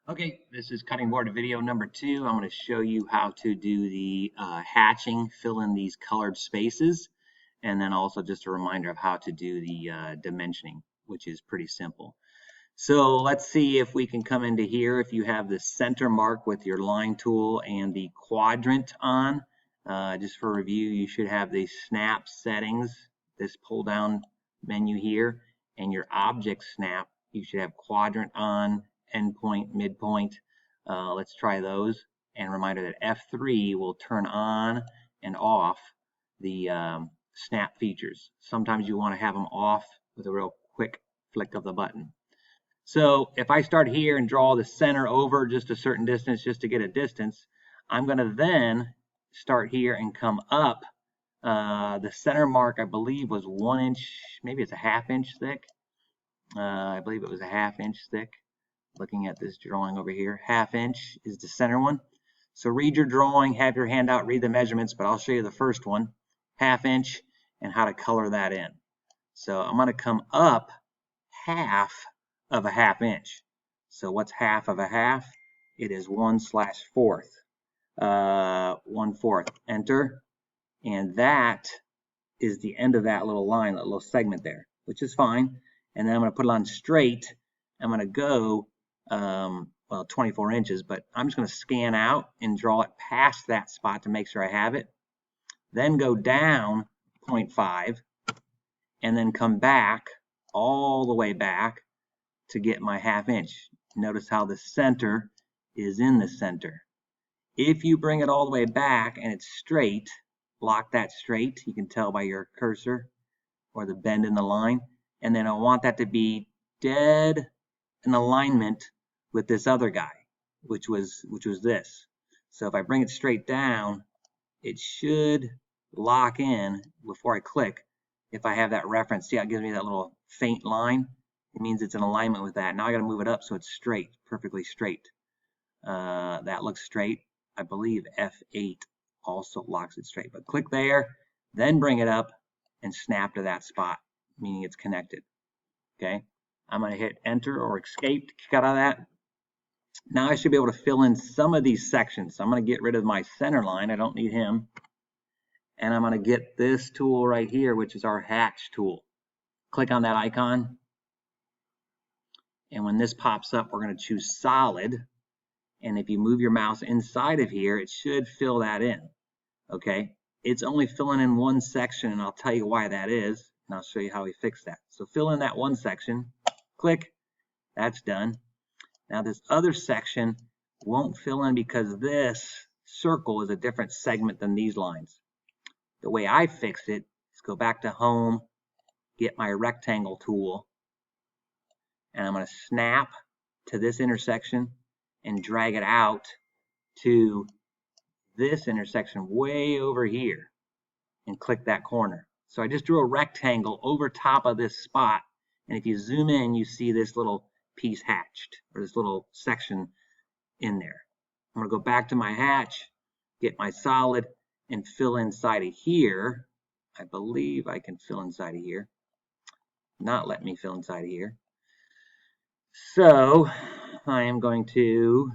Okay, this is cutting board video number 2. I'm going to show you how to do the hatching, fill in these colored spaces, and then also just a reminder of how to do the dimensioning, which is pretty simple. So let's see if we can come into here. If you have the center mark with your line tool and the quadrant on, just for review, you should have the snap settings, this pull down menu here, and your object snap. You should have quadrant on, endpoint, midpoint. Let's try those. And reminder that F3 will turn on and off the snap features. Sometimes you want to have them off with a real quick flick of the button. So if I start here and draw the center over just a certain distance just to get a distance, I'm going to then start here and come up. The center mark, I believe, was 1 inch, maybe it's a ½ inch thick. I believe it was a ½ inch thick. Looking at this drawing over here, ½ inch is the center one. So read your drawing, have your handout, read the measurements, but I'll show you the first one, ½ inch, and how to color that in. So I'm going to come up half of a ½ inch. So what's half of a half? It is 1/4. 1/4. Enter. And that is the end of that little line, that little segment there, which is fine. And then I'm going to put it on straight. I'm going to go, well, 24 inches, but I'm just going to scan out and draw it past that spot to make sure I have it. Then go down 0.5 and then come back all the way back to get my ½ inch. Notice how the center is in the center. If you bring it all the way back and it's straight, lock that straight. You can tell by your cursor or the bend in the line. And then I want that to be dead in alignment with this other guy, which was this. So if I bring it straight down, it should lock in before I click. If I have that reference, see how it gives me that little faint line? It means it's in alignment with that. Now I got to move it up so it's straight, perfectly straight. That looks straight. I believe F8 also locks it straight. But click there, then bring it up and snap to that spot, meaning it's connected. Okay, I'm going to hit enter or escape to kick out of that. Now I should be able to fill in some of these sections. So I'm going to get rid of my center line. I don't need him. And I'm going to get this tool right here, which is our hatch tool. Click on that icon. And when this pops up, we're going to choose solid. And if you move your mouse inside of here, it should fill that in. Okay, it's only filling in one section, and I'll tell you why that is, and I'll show you how we fix that. So fill in that one section, click, that's done. Now this other section won't fill in because this circle is a different segment than these lines. The way I fix it is go back to home, get my rectangle tool, and I'm going to snap to this intersection and drag it out to this intersection way over here and click that corner. So I just drew a rectangle over top of this spot, and if you zoom in, you see this little piece hatched, or this little section in there. I'm going to go back to my hatch, get my solid, and fill inside of here. I believe I can fill inside of here. Not let me fill inside of here. So I am going to,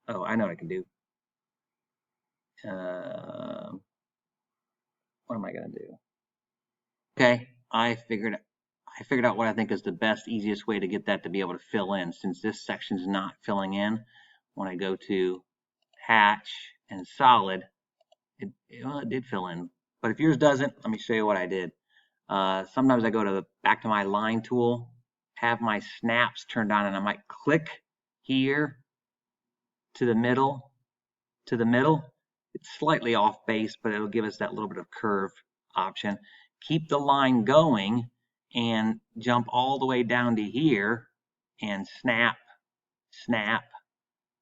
oh, I know what I can do. What am I going to do? Okay, I figured out what I think is the best, easiest way to get that to be able to fill in. Since this section's not filling in, when I go to hatch and solid, it did fill in. But if yours doesn't, let me show you what I did. Sometimes I go to back to my line tool, have my snaps turned on, and I might click here to the middle. It's slightly off base, but it'll give us that little bit of curve option. Keep the line going and jump all the way down to here and snap, snap.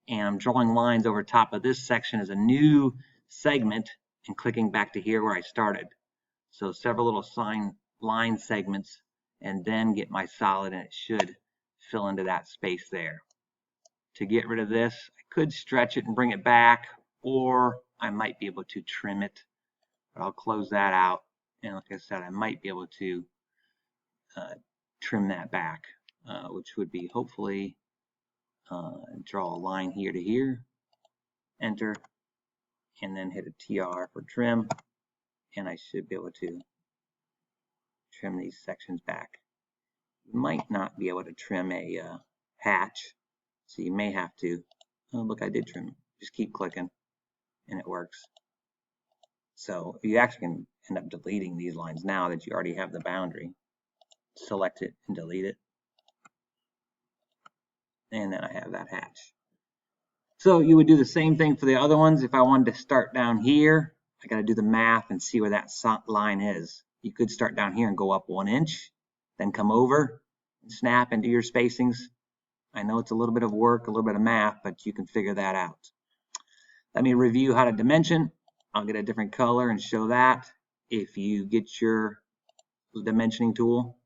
And I'm drawing lines over top of this section as a new segment and clicking back to here where I started. So several little line segments, and then get my solid, and it should fill into that space there. To get rid of this, I could stretch it and bring it back, or I might be able to trim it, but I'll close that out. And like I said, I might be able to trim that back, which would be hopefully draw a line here to here, enter, and then hit a TR for trim, and I should be able to trim these sections back. You might not be able to trim a hatch, so you may have to, oh look, I did trim, just keep clicking and it works. So you actually can end up deleting these lines now that you already have the boundary. Select it and delete it. And then I have that hatch. So you would do the same thing for the other ones. If I wanted to start down here, I got to do the math and see where that line is. You could start down here and go up 1 inch, then come over and snap into your spacings. I know it's a little bit of work, a little bit of math, but you can figure that out. Let me review how to dimension. I'll get a different color and show that. If you get your dimensioning tool,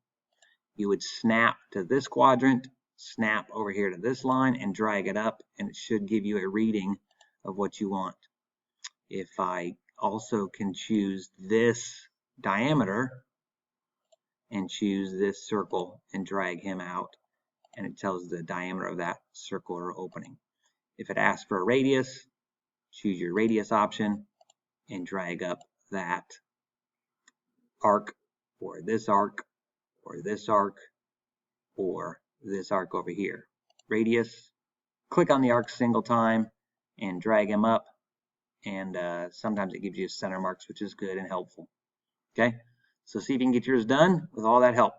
you would snap to this quadrant, snap over here to this line and drag it up, and it should give you a reading of what you want. If I also can choose this diameter and choose this circle and drag him out, and it tells the diameter of that circle or opening. If it asks for a radius, choose your radius option and drag up that arc or this arc or this arc or this arc over here. Radius, click on the arc single time and drag him up, and sometimes it gives you center marks, which is good and helpful. Okay, so see if you can get yours done with all that help.